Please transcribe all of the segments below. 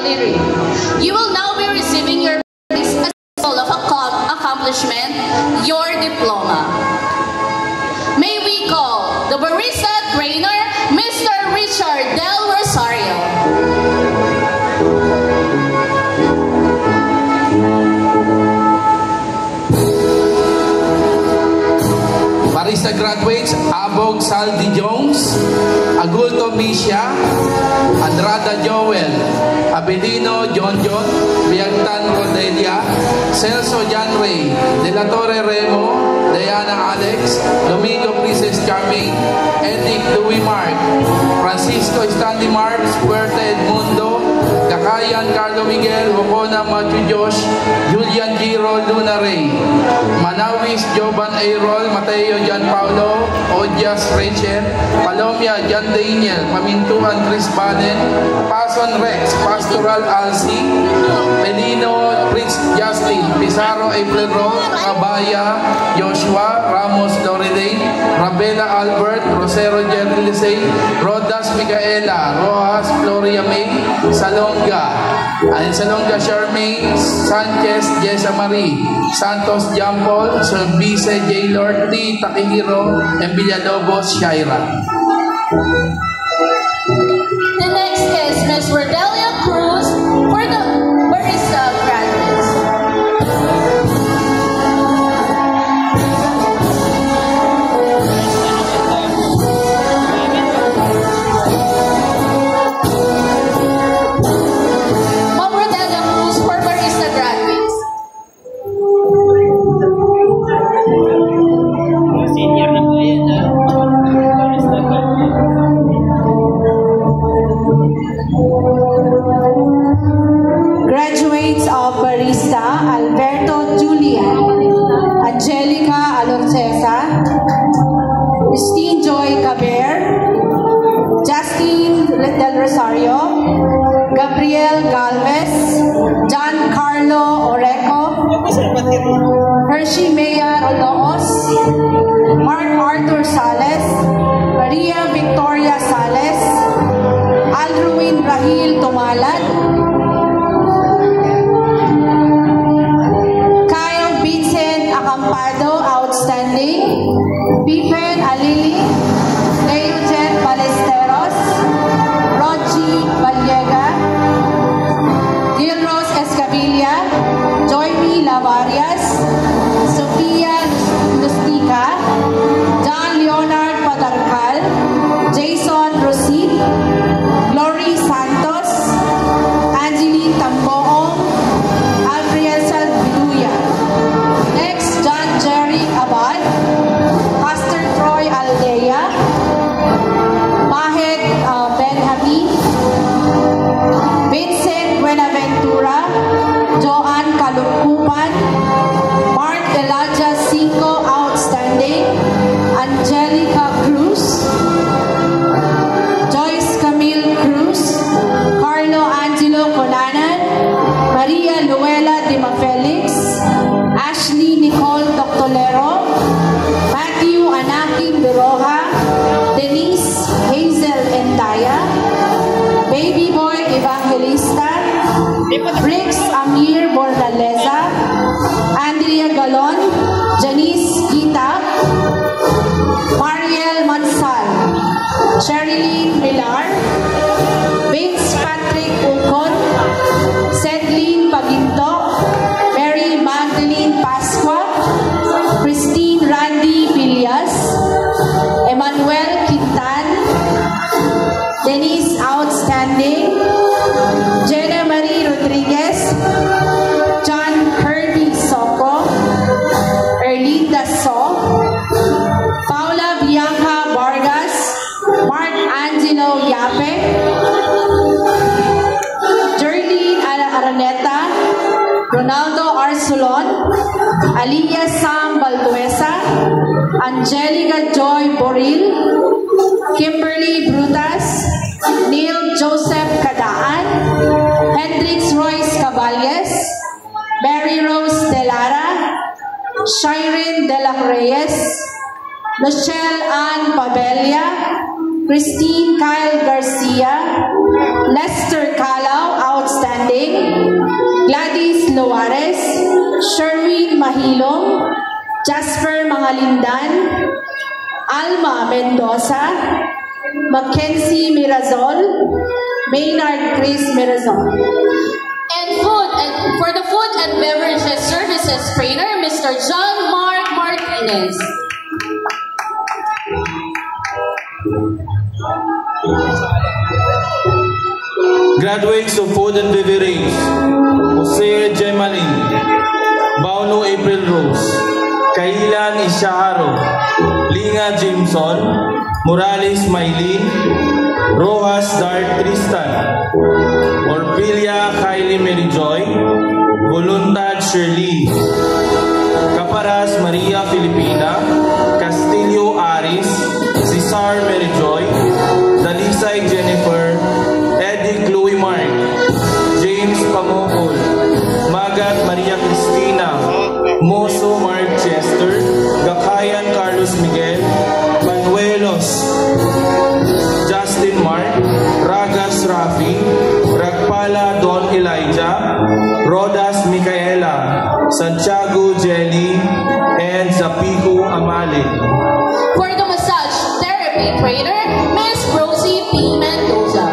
Lirik. You will now be receiving your praise as a symbol of accomplishment, your diploma. May we call the barista trainer, Mr. Richard Del Rosario. Barista graduates, Abog Saldi Jones, Agulto Misha, Andrada Joel, Abelino John, Biagtan Rodelia, Celso Janway, De La Torre Remo, Diana Alex, Domingo Princess Charming, Edic Louis Mark, Francisco Stanley Marks, Puerta Edmundo, Kakayan Carlo Miguel, Hocona Matthew Josh, Julian Giro Luna Ray, Manawis Jovan Ayrol, Mateo Gian Paulo, Odias Rachel, Palomia Jan Daniel, Pamintuan Chris Baden, Pason Rex, Pastoral Alci, Pelino Prince Justin, Pizarro April Roth, Kabaya Joshua, Ramos Lorelei, Rabela Albert, Rosero Jerry Lisey, Rodas Micaela, Rojas Gloria May, Salonga Charmaine, Sanchez Jessa Marie, Santos Jampol, Service J. Lord T. Takihiro, and Villalobos Shaira. The next is Ms. Rodelia Cruz for the barista graduates. Ma'am Rodelia Cruz for barista graduates. Senior na po yan, barista Graduates of barista, Alberto Julian, Angelica Alorcesa, Christine Joy Caber, Justin Del Rosario, Gabriel Galvez, John Carlo Oreco, Hershey Maya Rodoos, Mark Arthur Sales, Maria Victoria Sales, Aldruin Rahil Tumalat, Kyle Vincent Acampado, outstanding, Pippen Alili, Leojen Balesteros, Rogi Vallega, Dilros Escabilla, Joymi Lavarias, Sofia Lustica, John Leonard Padarcal, Jason Rosit, Glory Santos, Angeline Tamboong, Alfriel Salviduya. Next, John Jerry Abad, Pastor Troy Aldea, Mahed Benjamin, Vincent Buenaventura, Joanne Kalukupan, Mark Elijah Cinco, outstanding, Angelica Cruz, Joyce Camille Cruz, Carlo Angelo Conanan, Maria Luela Dima Felix, Ashley Nicole Doctolero, Matthew Anaking Biroja, Denise Hazel Endaya, Baby Boy Evangelista, Briggs Amir Bordaleza, Andrea Galon, Janice Gita, Mariel Mansal, Sherilyn Pilar, Vince Patrick Ucon, Sedlin Paginto, Mary Magdalene Pasqua, Christine Randy Villas, Emmanuel Quintan, Denise Outstanding, Jenna Marie Rodriguez, John Kirby Soco, Erlinda So, Paula Bianca Vargas, Mark Angelo Yape, Jerlyn Araneta, Ronaldo Arsulon, Aliyah Sam Balduesa, Angelica Joy Boril, Kimberly Brutas, Neil Joseph Kadaan, Hendrix Royce Caballes, Mary Rose Delara, Shireen De La Reyes, Michelle Ann Pabelia, Christine Kyle Garcia, Lester Calao, outstanding. Outstanding, Gladys Loares, Sherwin Mahilong, Jasper Mangalindan, Alma Mendoza, Mackenzie Mirazol, Maynard Chris Mirazol. And for the food and beverages services trainer, Mr. John Mark Martinez. Graduates of Food and Beverage, Jose Gemalin, Bauno April Rose, Kailan Ishaharo, Linga Jameson, Morales Maylin, Rojas Dart Tristan, Orpilia Kylie Merijoy, Voluntad Shirley, Caparas Maria Filipina, Castillo Aris, Cesar Merijoy, Dalisay Jennifer, Eddie Chloe Mark, James Pamokol, Magat Maria Cristina, Moso Mark Chester, Gakayan Carlos Miguel, Manuelos, Justin Mark, Ragas Rafi, Ragpala Don Elijah, Rodas Micaela, Santiago Jelly, and Zapico Amali. For the massage therapy trainer, Miss Rosie P. Mendoza.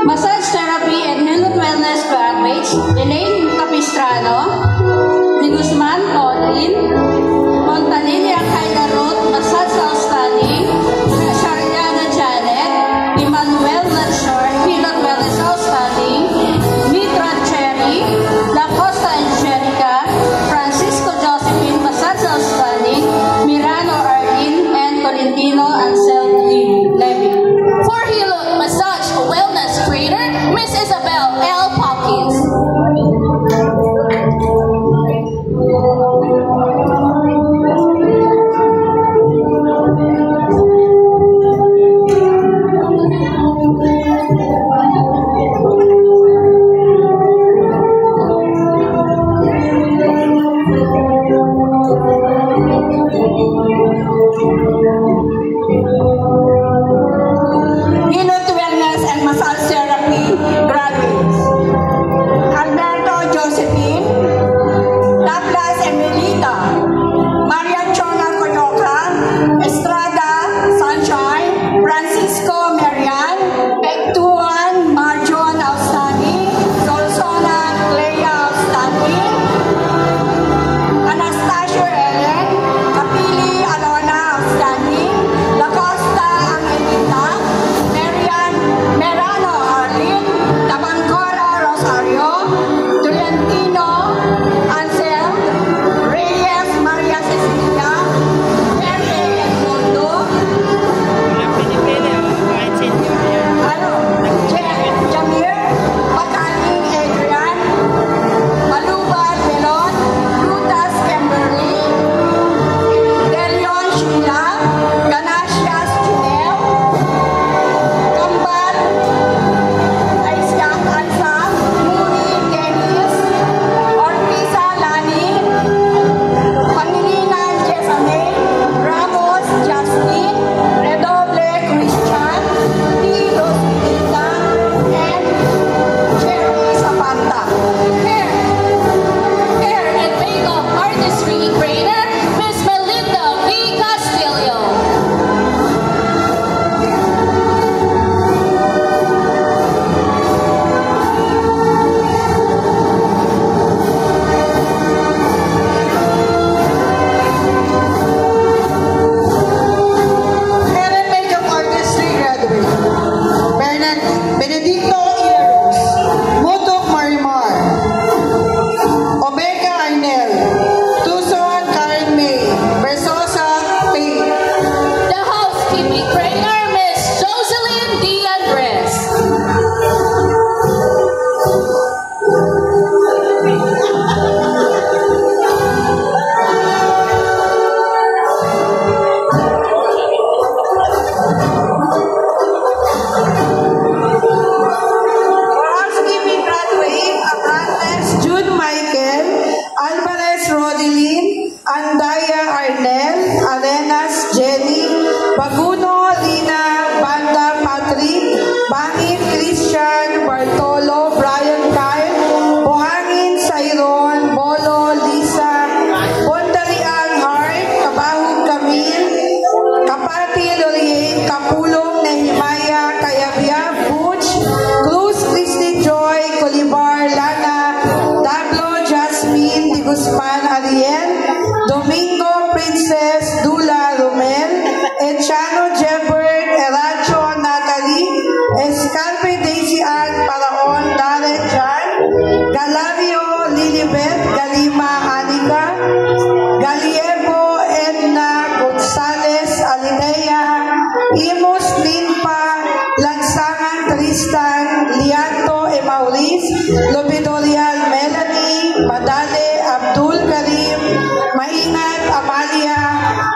Massage therapy and health wellness graduates, Elaine Capistrano, De Guzman Audrin, Montalilia Kaila Roth, Massage Outstanding, Shariana Janet, Emmanuel Lanshore, Health Wellness Outstanding, Mitra Cherry, La Costa Angelica, Francisco Josephine, Massage Outstanding, Mirano Arvin, and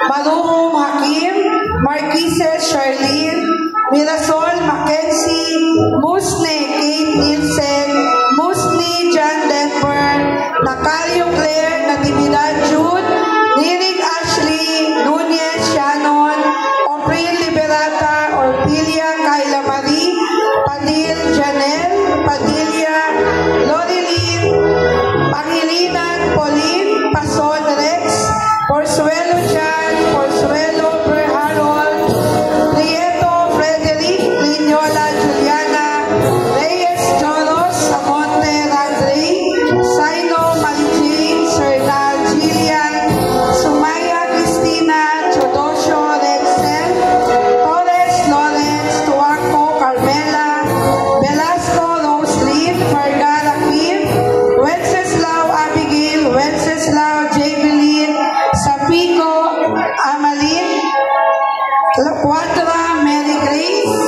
Maruhom Hakim, Marquises Charlene, Mirasol Mackenzie, Musne Kate Nielsen, Musni John Denver, Nakalio Claire Natividad Jude, Nirig Ashley, Nunez Shannon, April Liberata, Orpilia Kayla Marie, Padil Janelle, Padilla, Lorilyn, Pangilinan Pauline, Pason Rex, Porzuelo Jan, Porzuelo Berharol, Prieto Frederick, Linyola Juliana, Reyes Joros, Samonte Randrey, Saino Marijane, Sernal Gillian, Sumaya Cristina, Chodosio Rexel, Torres Lawrence, Tuaco Carmela, Velasco Roselyn, Vergara Kim, Wenceslao Abigail, Wenceslao Javelin, Sapico Amalin, Quadra Mary Grace,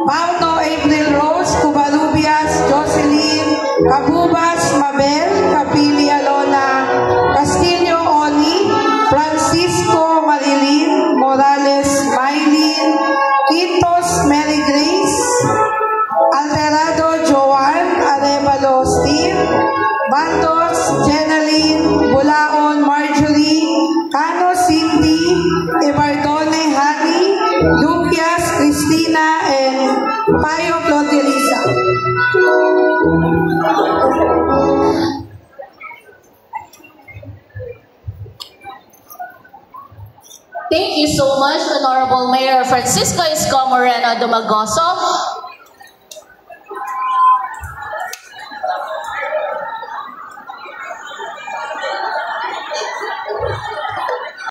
Pauno April Rose, Cubarubias Jocelyn, Cabubas Mabel, Capili Alona, Castillo Oni, Francisco Marilyn, Morales Maylin, Quintos Mary Grace, Alterado Joan, Arevalo Steve, Bandos Jenaline, Bulaon Marjorie, Cano Cindy, Ibardone Hani, Lucias Cristina, and Payo Clotilisa. Thank you so much, Honorable Mayor Francisco Isko Moreno Dumagoso,